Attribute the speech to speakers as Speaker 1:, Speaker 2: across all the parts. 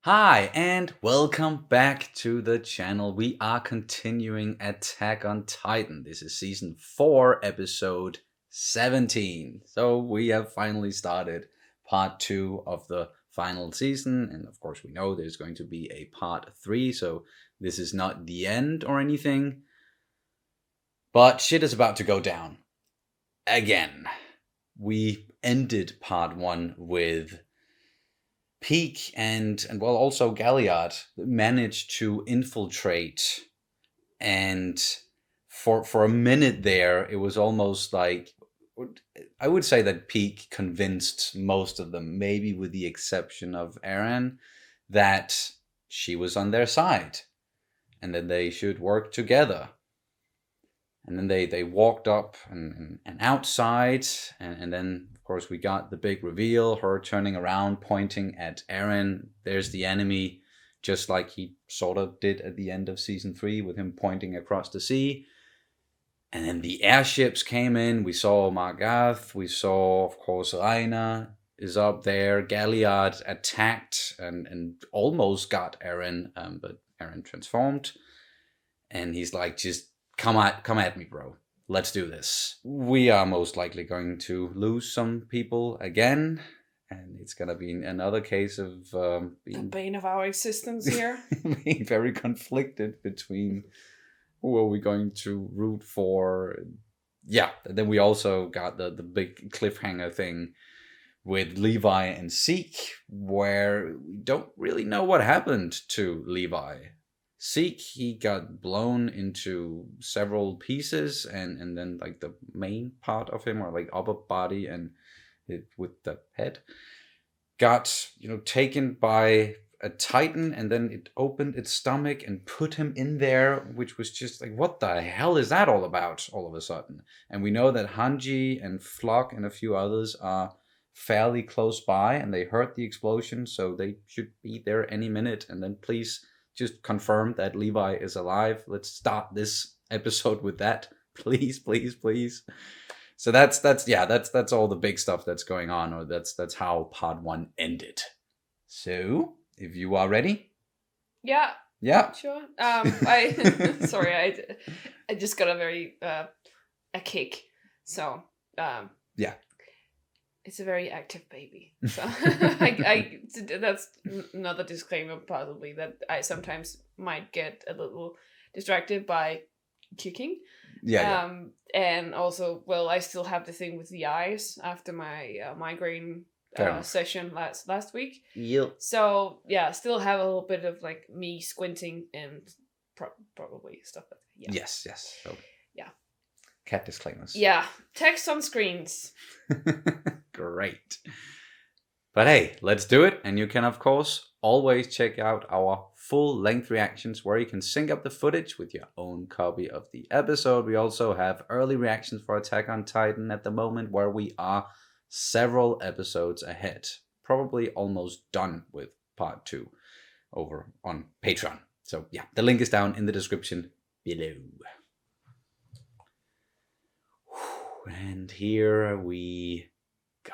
Speaker 1: Hi, and welcome back to the channel. We are continuing Attack on Titan. This is season 4, episode 17. So we have finally started part 2 of the final season. And of course, we know there's going to be a part 3. So this is not the end or anything. But shit is about to go down. Again. We ended part 1 with Peak and well, also Galliard managed to infiltrate, and for a minute there it was almost like, I would say that Peak convinced most of them, maybe with the exception of Eren, that she was on their side and that they should work together. And then they walked up and outside, and then of course we got the big reveal, her turning around, pointing at Eren. There's the enemy, just like he sort of did at the end of season 3 with him pointing across the sea. And then the airships came in. We saw Margath. We saw, of course, Raina is up there. Galliard attacked and almost got Eren, but Eren transformed. And he's like, just come at me, bro. Let's do this. We are most likely going to lose some people again, and it's gonna be another case of
Speaker 2: the bane of our existence here.
Speaker 1: being very conflicted between who are we going to root for. Yeah, then we also got the big cliffhanger thing with Levi and Zeke, where we don't really know what happened to Levi. Zeke, he got blown into several pieces, and then like the main part of him, or like upper body and it, with the head, got taken by a Titan, and then it opened its stomach and put him in there, which was just like, what the hell is that all about all of a sudden? And we know that Hanji and Flock and a few others are fairly close by, and they heard the explosion, so they should be there any minute. And then please just confirm that Levi is alive. Let's start this episode with that. Please, please, please. So that's all the big stuff that's going on, or that's how part 1 ended. So, if you are ready.
Speaker 2: Yeah.
Speaker 1: Yeah.
Speaker 2: Sure. I sorry, I just got a very a kick. So,
Speaker 1: yeah.
Speaker 2: It's a very active baby. So I that's another disclaimer, probably, that I sometimes might get a little distracted by kicking.
Speaker 1: Yeah.
Speaker 2: And also, well, I still have the thing with the eyes after my migraine session last week.
Speaker 1: Yep.
Speaker 2: So yeah, still have a little bit of like me squinting and probably stuff like that. Yeah.
Speaker 1: Yes. So,
Speaker 2: yeah.
Speaker 1: Cat disclaimers.
Speaker 2: Yeah. Text on screens.
Speaker 1: Great. But hey, let's do it. And you can, of course, always check out our full-length reactions where you can sync up the footage with your own copy of the episode. We also have early reactions for Attack on Titan at the moment, where we are several episodes ahead. Probably almost done with part 2 over on Patreon. So yeah, the link is down in the description below. And here we go.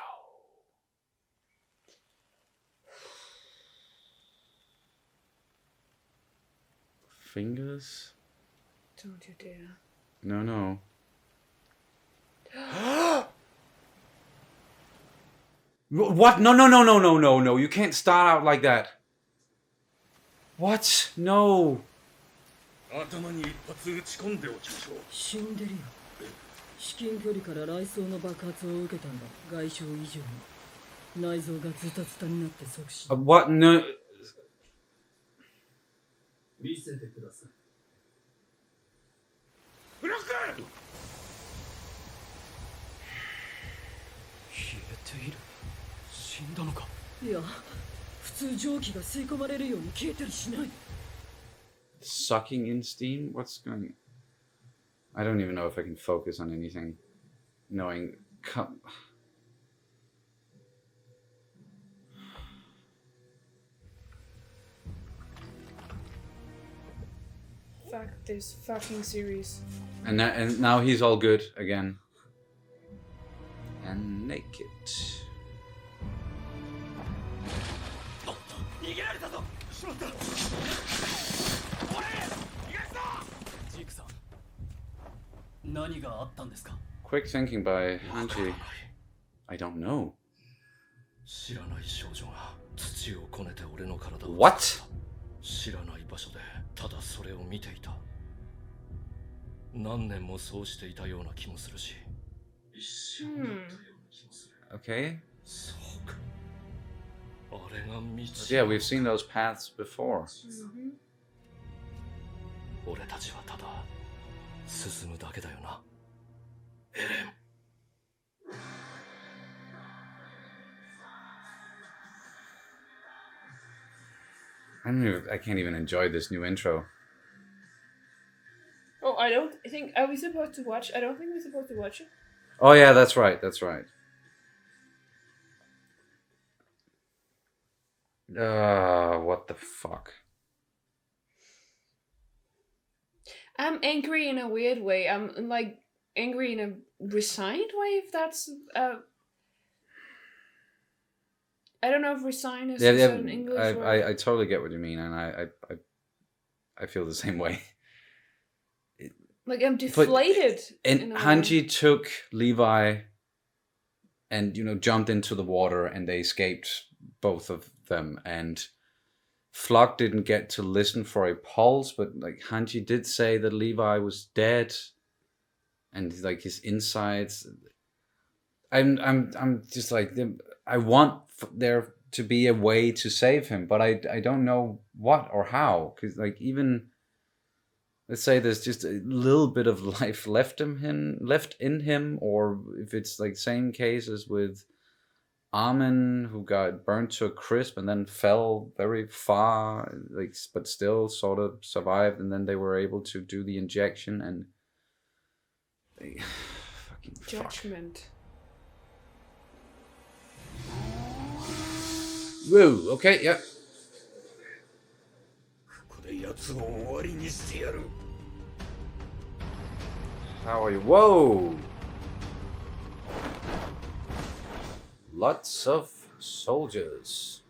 Speaker 1: Fingers?
Speaker 2: Don't you dare.
Speaker 1: No. What? No. You can't start out like that. What? No.
Speaker 3: 頭に一発撃ち込んでおきましょう。
Speaker 4: 死んでるよ。至近距離から雷槍の爆発を受けたんだ。外傷以上に。内臓がズタズタになって即死。
Speaker 1: What? No.
Speaker 4: 見せてください。
Speaker 3: ブロック！
Speaker 4: 消えている。死んだのか。いや、普通蒸気が吸い込まれるように消えたりしない。
Speaker 1: Sucking in steam? What's going... I don't even know if I can focus on anything. Knowing...
Speaker 2: Fuck this fucking series.
Speaker 1: And now he's all good again. And naked.
Speaker 3: があったんですか?
Speaker 1: Quick thinking by Hanji. I don't know.
Speaker 3: 知らない少女が土をこねて俺の体を
Speaker 1: What?
Speaker 3: 知らない場所でただそれを見ていた。何年もそうしていたような気もするし。
Speaker 1: Okay.
Speaker 3: そうか。あれが道。
Speaker 1: Yeah, we've seen those paths before.
Speaker 3: 俺たちはただ進むだけだよな。エレン。
Speaker 1: I can't even enjoy this new intro.
Speaker 2: Oh, I don't think. Are we supposed to watch? I don't think we're supposed to watch it.
Speaker 1: Oh yeah, that's right. That's right. What the fuck?
Speaker 2: I'm angry in a weird way. I'm like angry in a resigned way. If that's I don't know if resign is
Speaker 1: Yeah,
Speaker 2: an English word.
Speaker 1: I totally get what you mean, and I feel the same way.
Speaker 2: Like I'm deflated.
Speaker 1: And Hanji took Levi and jumped into the water, and they escaped, both of them. And Flock didn't get to listen for a pulse, but like Hanji did say that Levi was dead, and like his insides. I'm just like, I want there to be a way to save him, but I don't know what or how, because like, even let's say there's just a little bit of life left in him, or if it's like same case as with Armin, who got burnt to a crisp and then fell very far, like, but still sort of survived, and then they were able to do the injection, and fucking
Speaker 2: Judgment.
Speaker 1: Woo, okay, yeah.
Speaker 3: ここで奴を終わりにしてやる。
Speaker 1: How are you? Whoa! Lots of soldiers.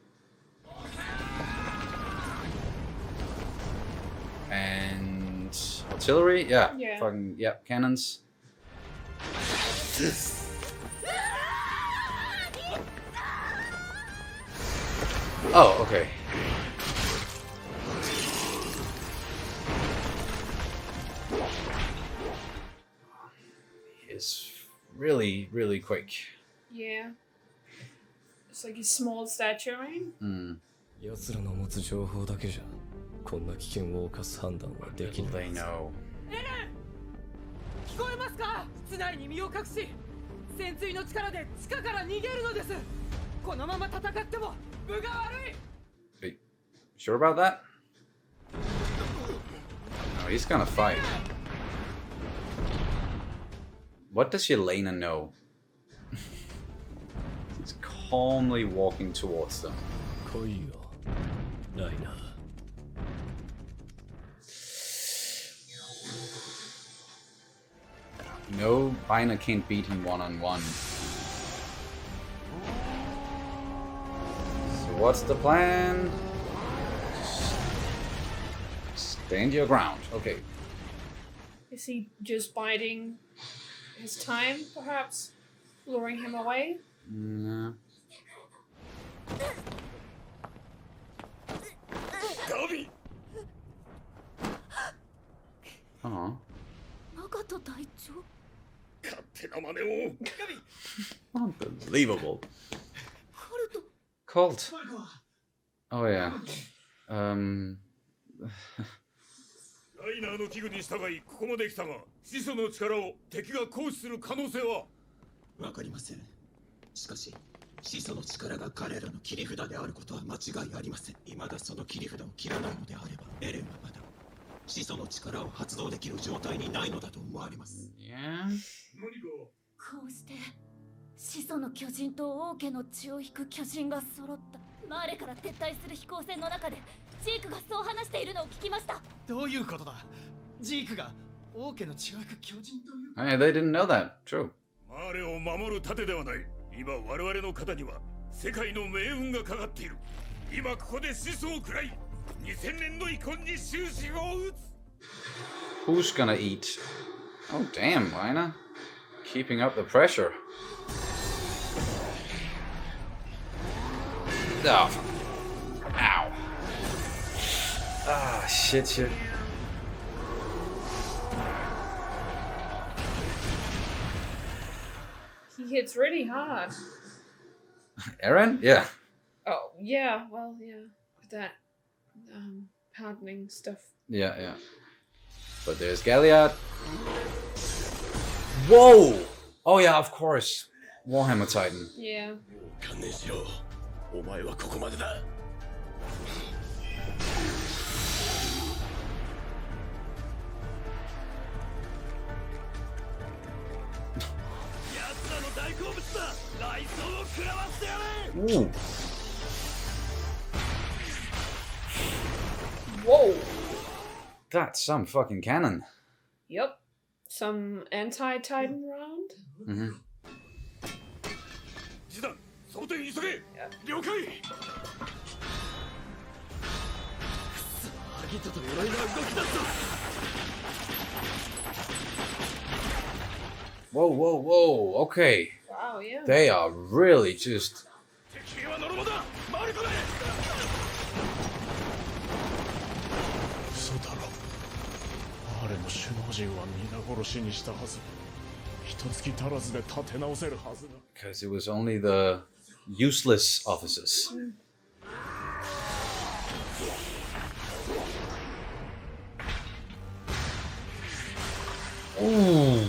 Speaker 1: And artillery? Yeah.
Speaker 2: Yeah.
Speaker 1: Fucking, yeah, cannons. Oh, okay. It's really, really quick.
Speaker 2: Yeah. It's like his small stature, right?
Speaker 3: 奴らの持つ情報だけじゃこんな危険を冒す判断はでき
Speaker 1: Little
Speaker 3: ない。
Speaker 1: they know.
Speaker 5: 聞こえますか？室内に身を隠し潜水の力で地下から逃げるのです。このまま戦っても分が悪い。
Speaker 1: Wait, sure about that? No, he's gonna fight. What does Yelena know? He's calmly walking towards them.
Speaker 3: 来いよ、ライナー。
Speaker 1: No, Bina can't beat him one-on-one. So what's the plan? Stand your ground. Okay.
Speaker 2: Is he just biding his time, perhaps? Luring him away?
Speaker 1: No.
Speaker 3: ガビ
Speaker 1: Aw.
Speaker 4: 中田隊長。
Speaker 3: 勝手な真似を。
Speaker 1: Unbelievable.
Speaker 4: ハルト。
Speaker 1: Colt. Oh yeah.
Speaker 3: ライナーの器具に従いここまで来たが、始祖の力を敵が行使する可能性は。
Speaker 6: わかりません。しかし、始祖の力が彼らの切り札であることは間違いありません。未だその切り札を切らないのであれば、エレンはまだ始祖の力を発動できる状態にないのだと思われます。
Speaker 1: Yeah.
Speaker 3: 何か。
Speaker 4: こうして始祖の巨人と王家の血を引く巨人が揃った。マーレから撤退する飛行船の中でジークがそう話しているのを聞きました。
Speaker 5: どういうことだ？ジークが王家の血を引く巨人という。
Speaker 1: Hey, they didn't know that. True.
Speaker 3: マーレを守る盾ではない。今我々の肩には世界の命運がかかっている。今ここで始祖を食らい、2000年の遺恨に終止符を打つ。
Speaker 1: Who's gonna eat Oh, damn, Lina. Keeping up the pressure. Oh. Ow. Ah, shit.
Speaker 2: He hits really hard.
Speaker 1: Eren? Yeah.
Speaker 2: Oh, yeah, well, yeah. That hardening stuff.
Speaker 1: Yeah. But there's Galliard. Whoa! Oh yeah, of course. Warhammer Titan.
Speaker 2: Yeah.
Speaker 3: 観念しろお前はここまでだ奴らの大好物だ雷槍を食らわせてやれ
Speaker 1: Ooh.
Speaker 2: Whoa!
Speaker 1: That's some fucking cannon.
Speaker 2: Yep. Some anti-Titan round?
Speaker 1: Mm-hmm.
Speaker 3: 示談装填急げ了解アギトと鎧が動き出すぞ
Speaker 1: Whoa. Okay.
Speaker 2: Wow, yeah.
Speaker 1: They are really just...
Speaker 3: 敵はノルマだ回り込め嘘だろあれの首脳陣は皆殺しにしたはず一月足らずで立て直せるはずだ
Speaker 1: Because it was only the useless officers. Ooh.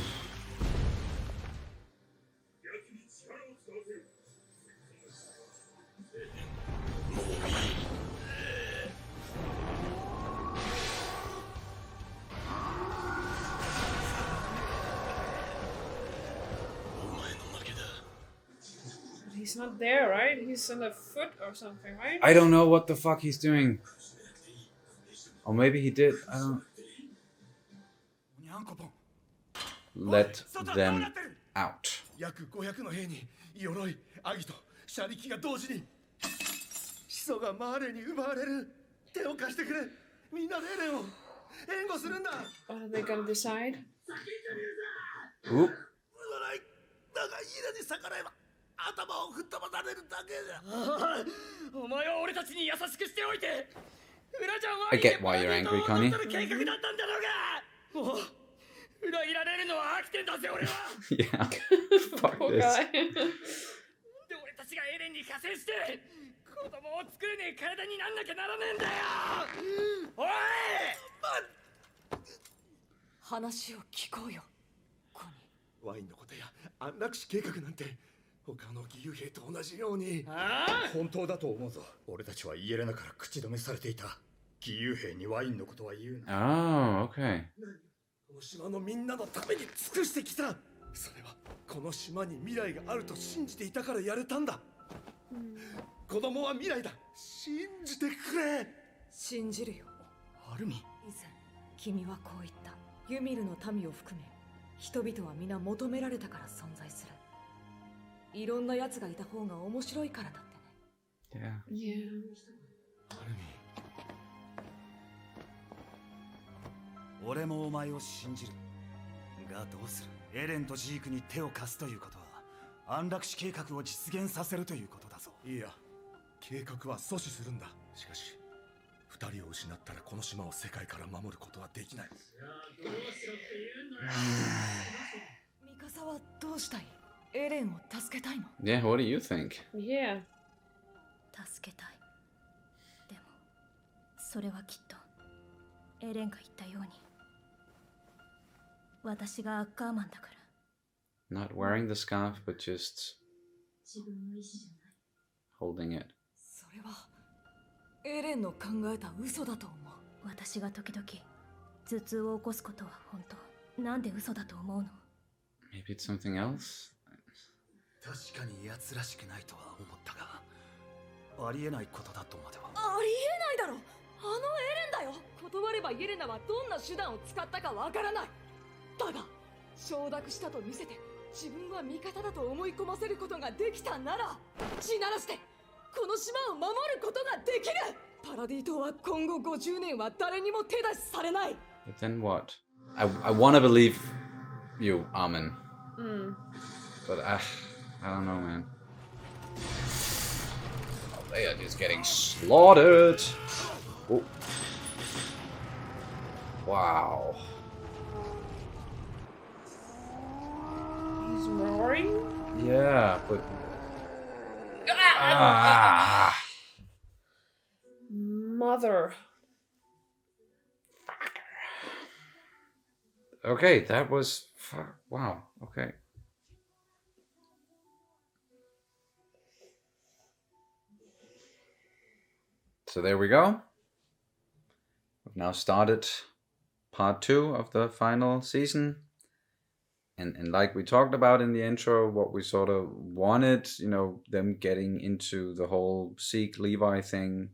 Speaker 2: He's not there, right? He's on the foot or something, right?
Speaker 1: I don't know what the fuck he's doing. Or maybe he did. I don't... Let them out.
Speaker 3: 約500の兵に鎧、アギト、車力が同時に始祖がマーレに奪われる手を貸してくれみんなでエレンを援護するんだ
Speaker 2: What are they gonna decide?
Speaker 1: Oop.
Speaker 3: 言わないだが家に逆らえば頭を吹っ飛ばされるだけだお前は俺たちに優しくしておいて裏ちゃんは
Speaker 1: I get why you're angry, Connie.
Speaker 3: 計画だったんだろうがもう裏切られるのは飽きてんだぜ俺は
Speaker 1: Yeah. Fuck
Speaker 2: Poor
Speaker 1: this.
Speaker 2: guy.
Speaker 3: で俺たちがエレンに加勢して子供を作れねえ体になんなきゃならねえんだよおい
Speaker 5: 話を聞こうよコニ
Speaker 3: ワインのことや安楽死計画なんて他の義勇兵と同じように
Speaker 7: 本当だと思うぞ俺たちはイエレナから口止めされていた義勇兵にワインのことは言うな
Speaker 1: Oh, okay.
Speaker 3: この島のみんなのために尽くしてきたそれはこの島に未来があると信じていたからやれたんだ子供は未来だ信じてくれ
Speaker 5: 信じるよ
Speaker 7: アルミ
Speaker 5: 以前君はこう言ったユミルの民を含め人々は皆求められたから存在するいろんな奴がいた方が面白いからだってね
Speaker 1: Yeah.
Speaker 2: Yeah.
Speaker 3: アルミ
Speaker 8: 俺もお前を信じるがどうするエレンとジークに手を貸すということは安楽死計画を実現させるということだぞ
Speaker 3: いや計画は阻止するんだしかし二人を失ったらこの島を世界から守ることはできない
Speaker 5: ミカサはどうしたいエレンを助けたいの
Speaker 1: Yeah, what do you think?
Speaker 2: Yeah.
Speaker 4: 助けたいでもそれはきっとエレンが言ったように私がアッカーマンだから
Speaker 1: Not wearing the scarf, but just holding it.
Speaker 5: それはエレンの考えた嘘だと思う
Speaker 4: 私が時々頭痛を起こすことは本当なんで嘘だと思うの
Speaker 1: Maybe it's something else?
Speaker 8: 確かに奴らしくないとは思ったがありえないことだとまでは
Speaker 5: ありえないだろあのエレンだよ断ればイエレナはどんな手段を使ったかわからないだが承諾したと見せて自分は味方だと思い込ませることができたなら地ならしてこの島を守ることができるパラディ島は今後50年は誰にも手出しされない
Speaker 1: But then what? I want to believe you, Amen. But I don't know, man. Oh, they are just getting slaughtered. Oh. Wow.
Speaker 2: He's roaring?
Speaker 1: Yeah, but... Ah.
Speaker 2: Mother.
Speaker 1: Okay, that was... Wow, okay. So there we go. We've now started part 2 of the final season. And like we talked about in the intro, what we sort of wanted, you know, them getting into the whole Zeke Levi thing.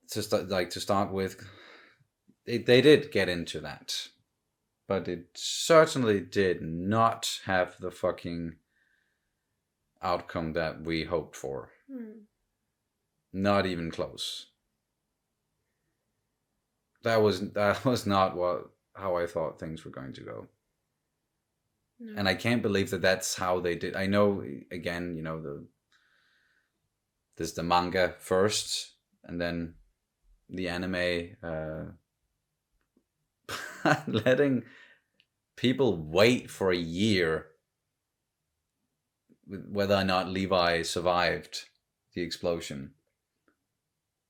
Speaker 1: To start with, they did get into that. But it certainly did not have the fucking outcome that we hoped for. Not even close. That was not how I thought things were going to go. No. And I can't believe that that's how they did. I know, again, you know, there's the manga first, and then the anime. Letting people wait for a year whether or not Levi survived the explosion,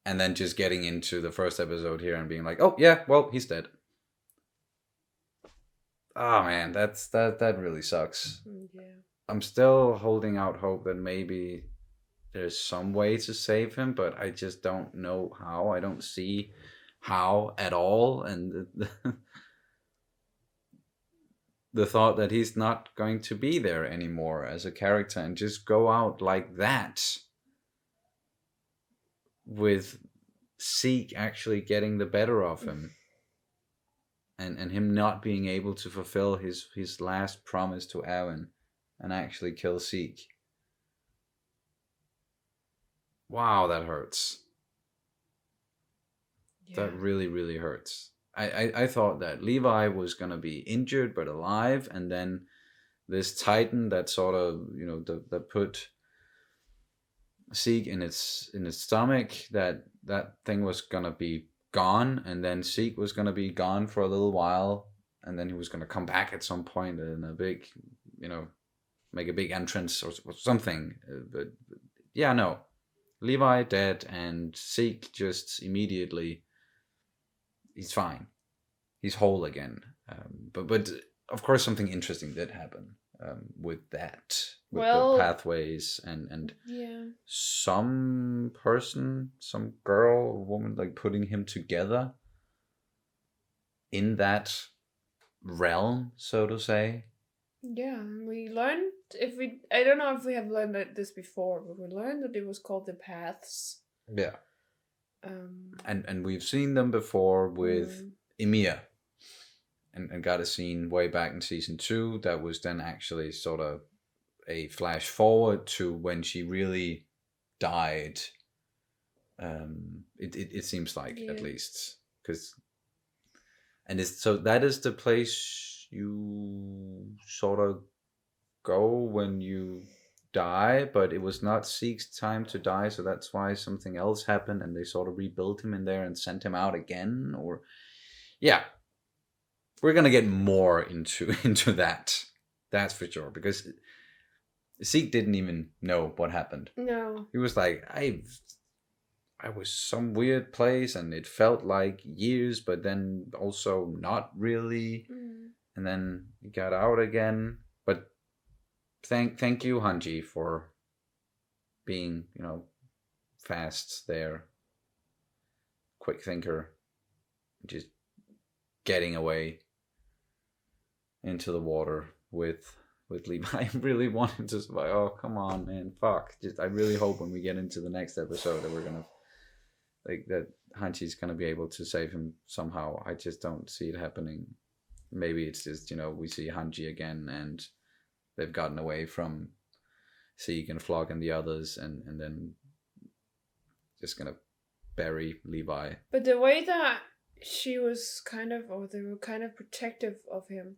Speaker 1: and then just getting into the first episode here and being like, oh yeah, well, he's dead. Oh man, that really sucks. Yeah. I'm still holding out hope that maybe there's some way to save him, but I just don't know how. I don't see how at all, and the thought that he's not going to be there anymore as a character and just go out like that with Zeke actually getting the better of him and him not being able to fulfill his last promise to Aaron and actually kill Zeke. Wow, that hurts. Yeah. That really, really hurts. I thought that Levi was going to be injured but alive, and then this Titan that sort of, you know, that put Zeke in its stomach, that thing was going to be gone, and then Zeke was going to be gone for a little while, and then he was going to come back at some point in a big, you know, make a big entrance or something. But yeah, no. Levi dead, and Zeke just immediately... he's fine. He's whole again. But of course something interesting did happen with that. With the pathways and
Speaker 2: yeah.
Speaker 1: Some person, some girl or woman, like putting him together in that realm, so to say.
Speaker 2: Yeah, we learned, I don't know if we have learned this before, but we learned that it was called the Paths.
Speaker 1: Yeah. And we've seen them before with Ymir, and got a scene way back in season 2 that was then actually sort of a flash forward to when she really died. It seems like, yeah. At least, so that is the place you sort of go when you die, but it was not Zeke's time to die, so that's why something else happened and they sort of rebuilt him in there and sent him out again. Or yeah, we're gonna get more into that's for sure, because Zeke didn't even know what happened.
Speaker 2: No,
Speaker 1: he was like, I was some weird place and it felt like years, but then also not really. And then he got out again. But thank you, Hanji, for being, you know, fast there, quick thinker, just getting away into the water with Levi. I really wanted to survive. Oh, come on, man, fuck. I really hope when we get into the next episode that we're gonna, like, that Hanji's gonna be able to save him somehow. I just don't see it happening. Maybe it's just, you know, we see Hanji again and they've gotten away from Zeke and Flock and the others, and then just gonna bury Levi.
Speaker 2: But the way that she was kind of, or they were kind of protective of him.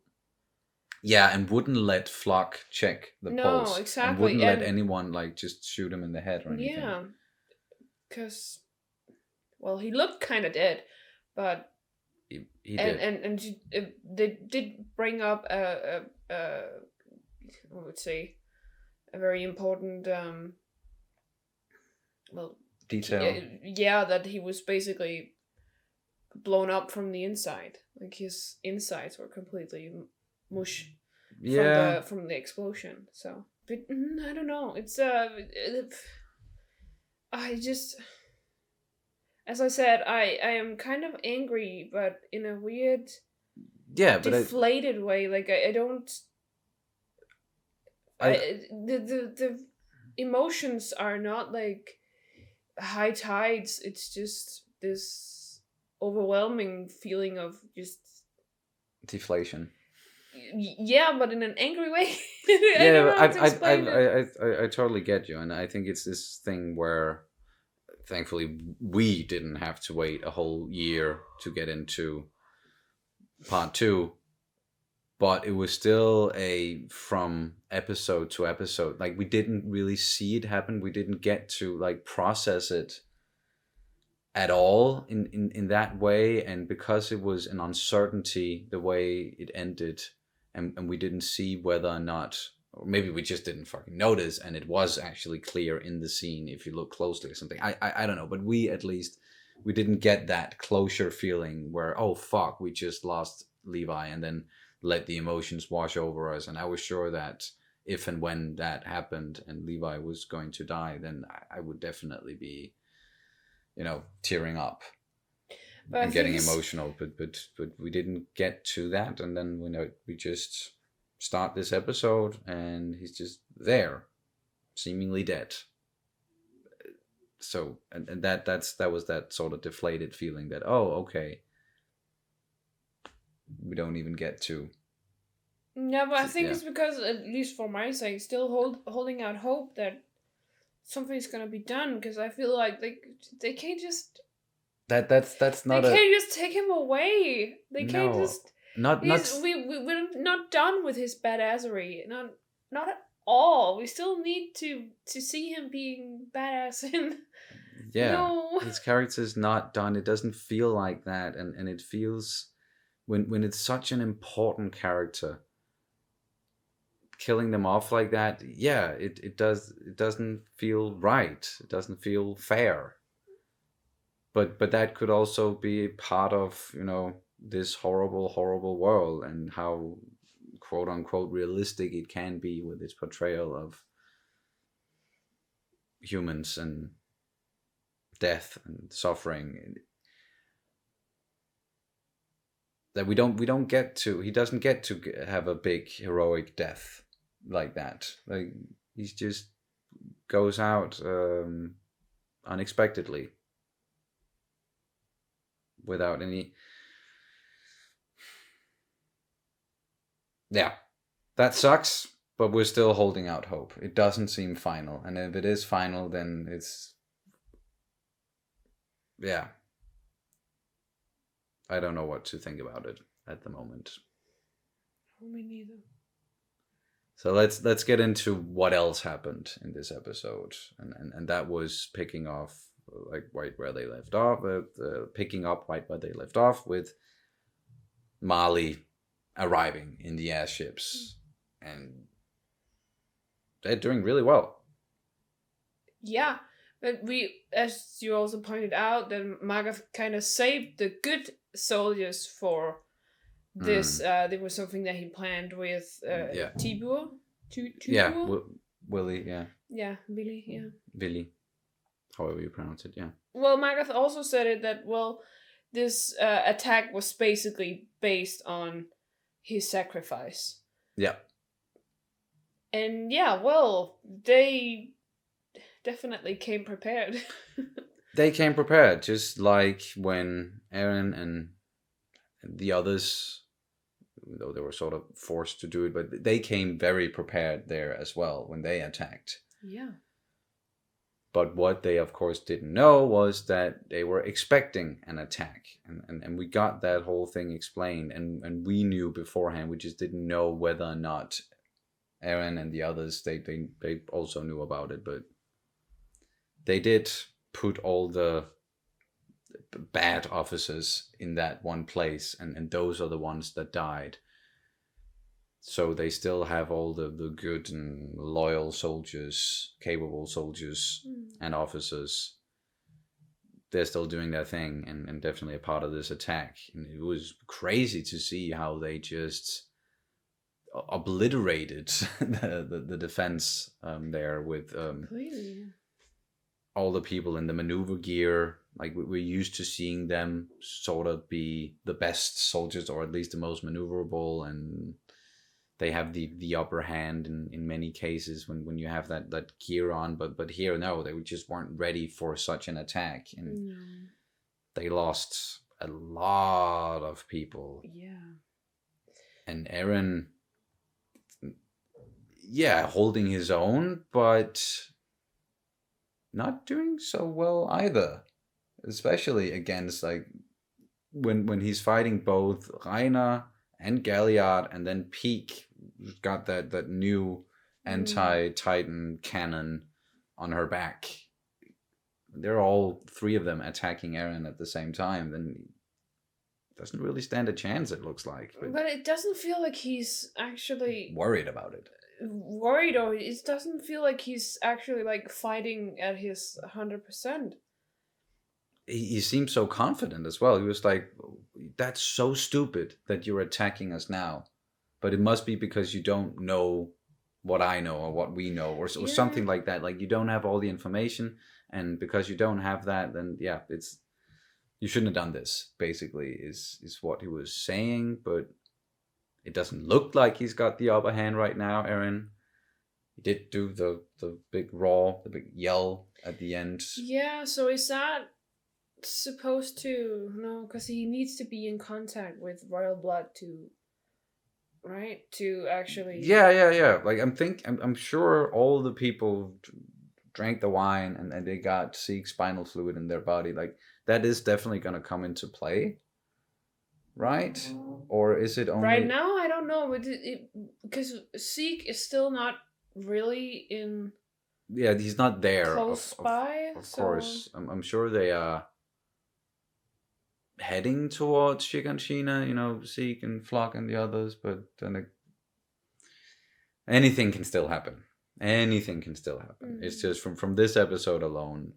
Speaker 1: Yeah, and wouldn't let Flock check the
Speaker 2: No,
Speaker 1: pulse.
Speaker 2: exactly.
Speaker 1: And wouldn't let
Speaker 2: And-
Speaker 1: anyone like just shoot him in the head or anything.
Speaker 2: Yeah, because, well, he looked kind of dead, but
Speaker 1: He did.
Speaker 2: and they did bring up I would say a very important well,
Speaker 1: Detail.
Speaker 2: yeah, that he was basically blown up from the inside. Like his insides were completely mush
Speaker 1: Yeah.
Speaker 2: from the explosion. So, but I don't know. It's I just, as I said, I am kind of angry, but in a weird,
Speaker 1: Yeah, but
Speaker 2: deflated way. Like I don't. The emotions are not like high tides. It's just this overwhelming feeling of just
Speaker 1: deflation.
Speaker 2: yeah, but in an angry way. I
Speaker 1: Yeah,
Speaker 2: don't know how to explain it.
Speaker 1: I totally get you, and I think it's this thing where, thankfully, we didn't have to wait a whole year to get into part 2, but it was still a from episode to episode. Like we didn't really see it happen. We didn't get to like process it at all in that way, and because it was an uncertainty the way it ended, and we didn't see whether or not, or maybe we just didn't fucking notice and it was actually clear in the scene if you look closely or something. I don't know, but we at least we didn't get that closure feeling where, oh fuck, we just lost Levi, and then let the emotions wash over us. And I was sure that if and when that happened and Levi was going to die, then I would definitely be, tearing up
Speaker 2: But I
Speaker 1: and
Speaker 2: think
Speaker 1: getting
Speaker 2: it's-
Speaker 1: emotional, but we didn't get to that, and then we just start this episode and he's just there, seemingly dead. So and that was that sort of deflated feeling that, oh okay, we don't even get to.
Speaker 2: Yeah, but I think
Speaker 1: Yeah.
Speaker 2: it's because, at least for my sake, still holding out hope that something's gonna be done. Because I feel like they can't just
Speaker 1: That's
Speaker 2: they
Speaker 1: not a
Speaker 2: can't just take him away. They can't
Speaker 1: no,
Speaker 2: just.
Speaker 1: not
Speaker 2: We're not done with his badassery. Not at all. We still need to see him being badass. And
Speaker 1: yeah.
Speaker 2: no.
Speaker 1: His character's not done. It doesn't feel like that, and it feels when it's such an important character, killing them off like that, yeah, it doesn't feel right. It doesn't feel fair. But that could also be part of, this horrible world, and how quote unquote realistic it can be with its portrayal of humans and death and suffering, that we don't get to, he doesn't get to have a big heroic death like that. Like he just goes out unexpectedly without any. Yeah, that sucks, but we're still holding out hope. It doesn't seem final, and if it is final, then it's, yeah, I don't know what to think about it at the moment.
Speaker 2: Me neither.
Speaker 1: So let's get into what else happened in this episode, and that was picking off like right where they left off, picking up right where they left off with Marley arriving in the airships, and they're doing really well.
Speaker 2: Yeah, but as you also pointed out, that Magath kind of saved the good soldiers for this. There was something that he planned with Tibur.
Speaker 1: Yeah, Willie. Yeah.
Speaker 2: Yeah, Billy. Yeah.
Speaker 1: Billy, however you pronounce it. Yeah.
Speaker 2: Well, Magath also said it that, well, this attack was basically based on his sacrifice.
Speaker 1: Yeah.
Speaker 2: And yeah, well, they definitely came prepared.
Speaker 1: They came prepared, just like when Eren and the others, though they were sort of forced to do it, but they came very prepared there as well when they attacked.
Speaker 2: Yeah.
Speaker 1: But what they, of course, didn't know was that they were expecting an attack. And we got that whole thing explained. And we knew beforehand. We just didn't know whether or not Eren and the others, they also knew about it. But they did put all the bad officers in that one place. And those are the ones that died. So they still have all the good and loyal soldiers, capable soldiers and officers. They're still doing their thing and definitely a part of this attack. And it was crazy to see how they just obliterated the defense there with all the people in the maneuver gear. Like we're used to seeing them sort of be the best soldiers, or at least the most maneuverable, and they have the upper hand in many cases when you have that gear on, but here no, they just weren't ready for such an attack, and they lost a lot of people.
Speaker 2: Yeah.
Speaker 1: And Eren, holding his own, but not doing so well either, especially against like when he's fighting both Reiner and Galliard, and then Peak got that new anti-Titan cannon on her back. They're all three of them attacking Eren at the same time. Then doesn't really stand a chance, it looks like.
Speaker 2: But it doesn't feel like he's actually
Speaker 1: worried about it.
Speaker 2: Worried, or it doesn't feel like he's actually like fighting at his 100%.
Speaker 1: He seemed so confident as well. He was like, that's so stupid that you're attacking us now. But it must be because you don't know what I know or what we know, or something like that. Like you don't have all the information, and because you don't have that, then it's you shouldn't have done this, basically, is what he was saying. But it doesn't look like he's got the upper hand right now, Eren. He did do the big roar, the big yell at the end.
Speaker 2: Yeah, so is that supposed to, no, because he needs to be in contact with royal blood to actually
Speaker 1: like I'm sure all the people drank the wine and they got Zeke's spinal fluid in their body. Like that is definitely going to come into play, right? Or is it only
Speaker 2: right now? I don't know, but because Zeke is still not really in
Speaker 1: he's not there
Speaker 2: close by,
Speaker 1: of course. I'm sure they are heading towards Shiganshina, Zeke and Flock and the others, but then anything can still happen. It's just from this episode alone,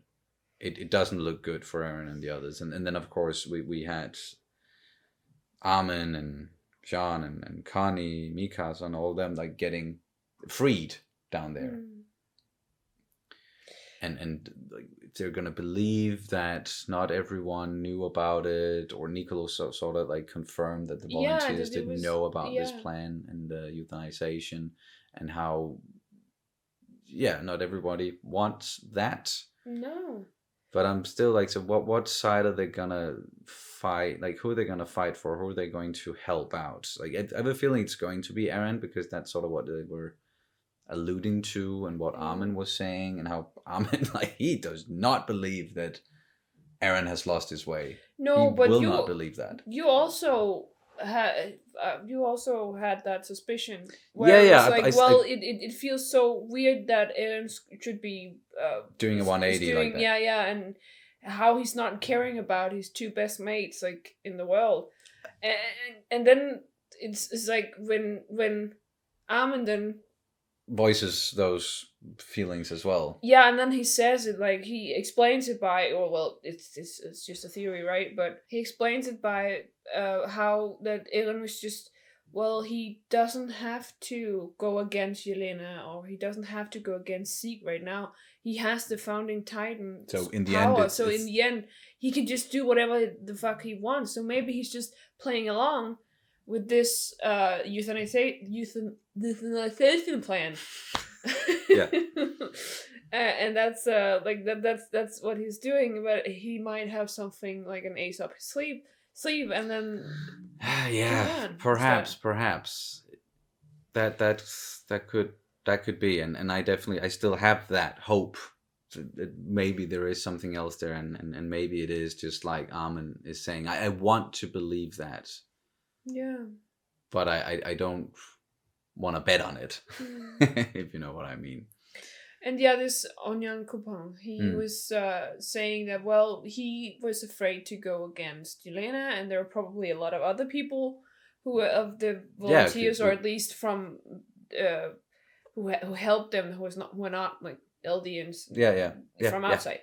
Speaker 1: it doesn't look good for Eren and the others. And then of course we had Armin and Jean and Connie, Mikasa, and all of them like getting freed down there. And like, they're gonna believe that not everyone knew about it, or Niccolo sort of like confirmed that the volunteers didn't know about this plan and the euthanization, and how not everybody wants that.
Speaker 2: No.
Speaker 1: But I'm still like, so what side are they gonna fight? Like, who are they gonna fight for? Who are they going to help out? Like, I have a feeling it's going to be Eren, because that's sort of what they were alluding to, and what Armin was saying, and how Armin, like, he does not believe that Eren has lost his way.
Speaker 2: No,
Speaker 1: he
Speaker 2: but
Speaker 1: will not believe that.
Speaker 2: You also had that suspicion where it was like, it feels so weird that Eren should be
Speaker 1: doing a 180 like that.
Speaker 2: And how he's not caring about his two best mates like in the world, and then it's like when Armin then
Speaker 1: voices those feelings as well.
Speaker 2: Yeah, and then he says it, like, he explains it by, it's just a theory, right? But he explains it by how that Eren was just, he doesn't have to go against Yelena, or he doesn't have to go against Zeke right now. He has the founding Titan
Speaker 1: so in the
Speaker 2: power.
Speaker 1: end,
Speaker 2: in the end, he can just do whatever the fuck he wants. So maybe he's just playing along with this euthanization plan.
Speaker 1: Yeah.
Speaker 2: And that's that's what he's doing, but he might have something like an ace up his sleeve, and then
Speaker 1: perhaps that could be, and I still have that hope maybe there is something else there, and maybe it is just like Armin is saying. I want to believe that,
Speaker 2: Yeah.
Speaker 1: but I don't want to bet on it, if you know what I mean.
Speaker 2: And yeah, this Onyan Kupang, he was saying that, well, he was afraid to go against Yelena, and there were probably a lot of other people who were of the volunteers, or at least from who helped them, who were not like Eldians from outside.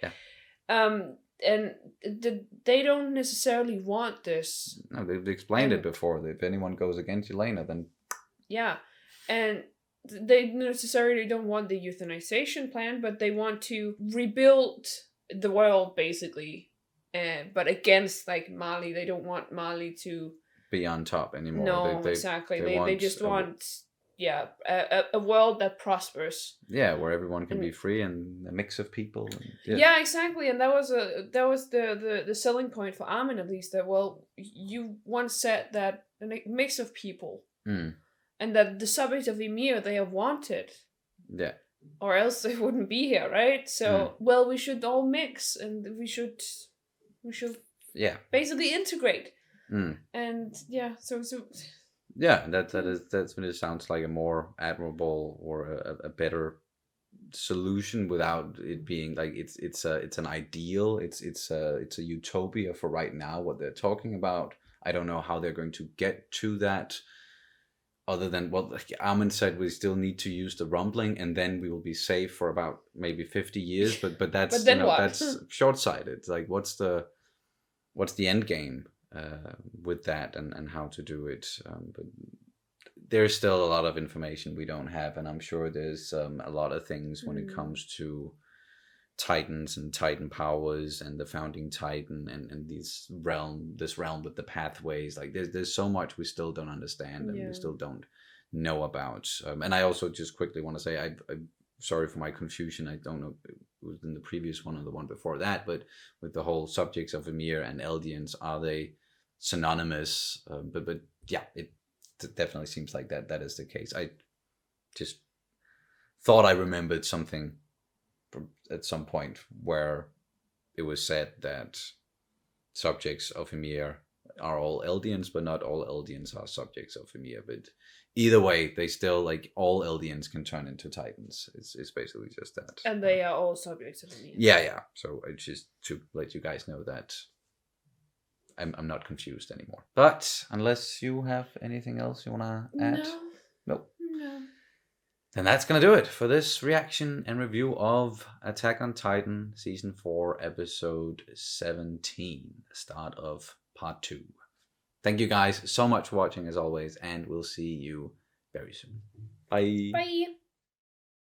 Speaker 2: And they don't necessarily want this.
Speaker 1: No, they've explained it before. That if anyone goes against Yelena, then
Speaker 2: yeah, and they necessarily don't want the euthanization plan, but they want to rebuild the world basically. But against like Mali, they don't want Mali to
Speaker 1: be on top anymore.
Speaker 2: No, exactly. They just want a world that prospers.
Speaker 1: Yeah, where everyone can be free and a mix of people. And,
Speaker 2: yeah, exactly. And that was the selling point for Armin, at least. That, well, you once said that a mix of people. And that the subjects of Ymir, they are wanted.
Speaker 1: Yeah.
Speaker 2: Or else they wouldn't be here, right? So, well, we should all mix, and we should basically integrate. And yeah, so
Speaker 1: yeah, that's when it sounds like a more admirable or a better solution without it being like it's an ideal. It's a utopia for right now. What they're talking about, I don't know how they're going to get to that. Other than what like Armin said, we still need to use the rumbling, and then we will be safe for about maybe 50 years. But that's
Speaker 2: but then what?
Speaker 1: That's short-sighted. It's like what's the end game with that, and how to do it. But there's still a lot of information we don't have, and I'm sure there's a lot of things when it comes to Titans and Titan powers and the founding Titan and this realm with the pathways. Like there's so much we still don't understand and we still don't know about. And I also just quickly want to say I'm sorry for my confusion. I don't know if it was in the previous one or the one before that, but with the whole subjects of Ymir and Eldians, are they synonymous? But yeah, it definitely seems like that is the case. I just thought I remembered something at some point where it was said that subjects of Ymir are all Eldians, but not all Eldians are subjects of Ymir. But either way, they still, like, all Eldians can turn into Titans. It's basically just that.
Speaker 2: And they are all subjects of Ymir.
Speaker 1: Yeah. So it's just to let you guys know that I'm not confused anymore. But unless you have anything else you want to add?
Speaker 2: No.
Speaker 1: Then that's going to do it for this reaction and review of Attack on Titan Season 4, Episode 17, the start of Part 2. Thank you guys so much for watching as always, and we'll see you very soon. Bye.
Speaker 2: Bye.